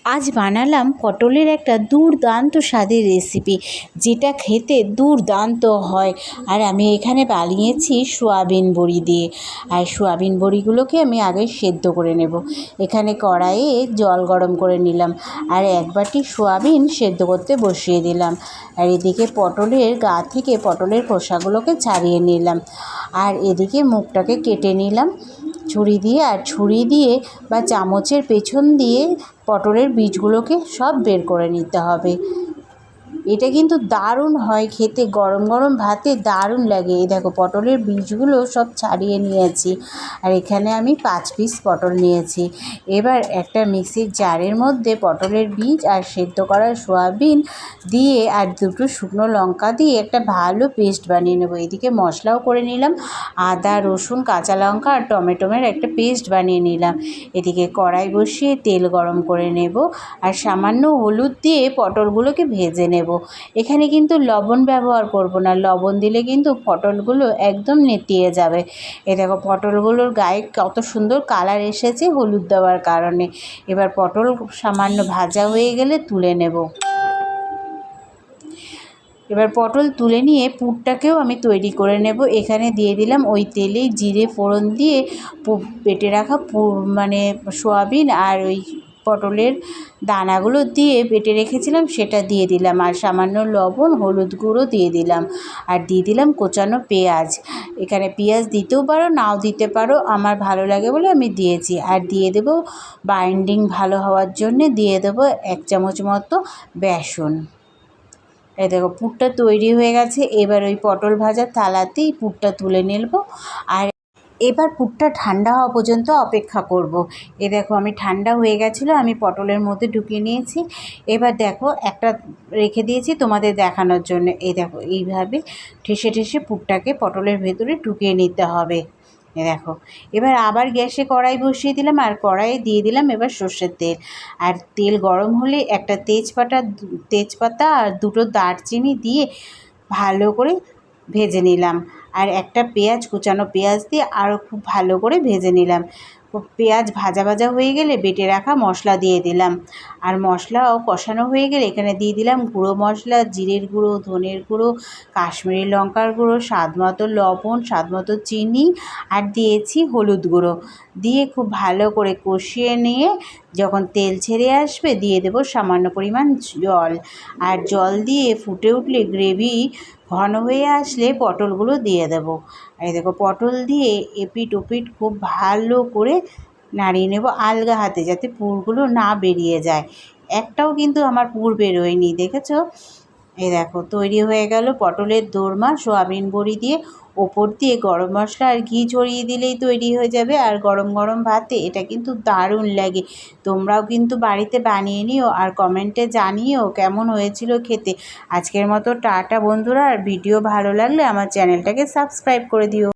আজ বানালাম পটলের একটা দুর্দান্ত স্বাদের রেসিপি, যেটা খেতে দুর্দান্ত হয়। আর আমি এখানে বানিয়েছি সোয়াবিন বড়ি দিয়ে। আর সোয়াবিন বড়িগুলোকে আমি আগে সেদ্ধ করে নেব। এখানে কড়াইয়ে জল গরম করে নিলাম আর এক বাটি সোয়াবিন সেদ্ধ করতে বসিয়ে দিলাম। আর এদিকে পটলের গা থেকে পটলের খোসাগুলোকে ছাড়িয়ে নিলাম। আর এদিকে মুখটাকে কেটে নিলাম ছুরি দিয়ে বা চামচের পেছন দিয়ে পটলের বীজগুলোকে সব বের করে নিতে হবে। এটা কিন্তু দারুণ হয় খেতে, গরম গরম ভাতে দারুণ লাগে। এই দেখো পটলের বীজগুলো সব ছাড়িয়ে নিয়েছি। আর এখানে আমি 5 পিস পটল নিয়েছি। এবার একটা মিক্সির জারের মধ্যে পটলের বীজ আর সেদ্ধ করা সয়াবিন দিয়ে আর দুটো শুকনো লঙ্কা দিয়ে একটা ভালো পেস্ট বানিয়ে নেব। এদিকে মশলাও করে নিলাম, আদা রসুন কাঁচা লঙ্কা আর টমেটোমের একটা পেস্ট বানিয়ে নিলাম। এদিকে কড়াই বসিয়ে তেল গরম করে নেব আর সামান্য হলুদ দিয়ে পটলগুলোকে ভেজে নেব। এখানে কিন্তু লবণ ব্যবহার করব না, লবণ দিলে কিন্তু পটলগুলো একদম নেতিয়ে যাবে। এ দেখো পটলগুলোর গায়ে কত সুন্দর কালার এসেছে হলুদ দেওয়ার কারণে। এবার পটল সামান্য ভাজা হয়ে গেলে তুলে নেব। এবার পটল তুলে নিয়ে পুরটাকেও আমি তৈরি করে নেব। এখানে দিয়ে দিলাম ওই তেলেই জিরে ফোড়ন দিয়ে বেটে রাখা সোয়াবিন আর ওই পটলের দানাগুলো দিয়ে বেটে রেখেছিলাম সেটা দিয়ে দিলাম। আর সামান্য লবণ হলুদ গুঁড়ো দিয়ে দিলাম। আর দিয়ে দিলাম কোচানো পেঁয়াজ। এখানে পেঁয়াজ দিতেও পারো নাও দিতে পারো, আমার ভালো লাগে বলে আমি দিয়েছি। আর দিয়ে দেবো বাইন্ডিং ভালো হওয়ার জন্যে দিয়ে দেবো 1 চামচ মতো বেসন। এই দেখো পুরটা তৈরি হয়ে গেছে। এবার ওই পটল ভাজার থালাতেই পুরটা তুলে নেব। আর এবার পুরটা ঠান্ডা হওয়া পর্যন্ত অপেক্ষা করব। এ দেখো আমি ঠান্ডা হয়ে গেছিলো, আমি পটলের মধ্যে ঢুকিয়ে নিয়েছি। এবার দেখো একটা রেখে দিয়েছি তোমাদের দেখানোর জন্য। এই দেখো এইভাবে ঠেসে ঠেসে পুরটাকে পটলের ভেতরে ঢুকিয়ে নিতে হবে। দেখো এবার আবার গ্যাসে কড়াই বসিয়ে দিলাম আর কড়াইয়ে দিয়ে দিলাম এবার সর্ষের তেল। আর তেল গরম হলে একটা তেজপাতা আর দুটো দারচিনি দিয়ে ভালো করে ভেজে নিলাম। আর একটা কুচানো পেঁয়াজ দিয়ে আরও খুব ভালো করে ভেজে নিলাম। পেঁয়াজ ভাজা ভাজা হয়ে গেলে বেটে রাখা মশলা দিয়ে দিলাম। আর মশলাও কষানো হয়ে গেলে এখানে দিয়ে দিলাম গুঁড়ো মশলা, জিরের গুঁড়ো, ধনের গুঁড়ো, কাশ্মীরি লঙ্কার গুঁড়ো, স্বাদ মতো লবণ, স্বাদ মতো চিনি আর দিয়েছি হলুদ গুঁড়ো দিয়ে খুব ভালো করে কষিয়ে নিয়ে যখন তেল ছেড়ে আসবে দিয়ে দেবো সামান্য পরিমাণ জল। আর জল দিয়ে ফুটে উঠলে গ্রেভি ঘন হয়ে আসলে পটলগুলো দিয়ে দেবো। এই দেখো পটল দিয়ে এপিট ওপিট খুব ভালো করে নাড়িয়ে নেব আলগা হাতে, যাতে পুরগুলো না বেরিয়ে যায়। একটাও কিন্তু আমার পুর বেরোয়নি, দেখেছো? এই দেখো তৈরি হয়ে গেল পটলের দোরমা সোয়াবিন বড়ি দিয়ে। ওপর দিয়ে গরম মশলা আর ঘি ছড়িয়ে দিলেই তৈরি হয়ে যাবে। আর গরম গরম ভাতে এটা কিন্তু দারুণ লাগে। তোমরাও কিন্তু বাড়িতে বানিয়ে নিও আর কমেন্টে জানিও কেমন হয়েছিল খেতে। আজকের মতো টাটা বন্ধুরা। আর ভিডিও ভালো লাগলে আমার চ্যানেলটাকে সাবস্ক্রাইব করে দিও।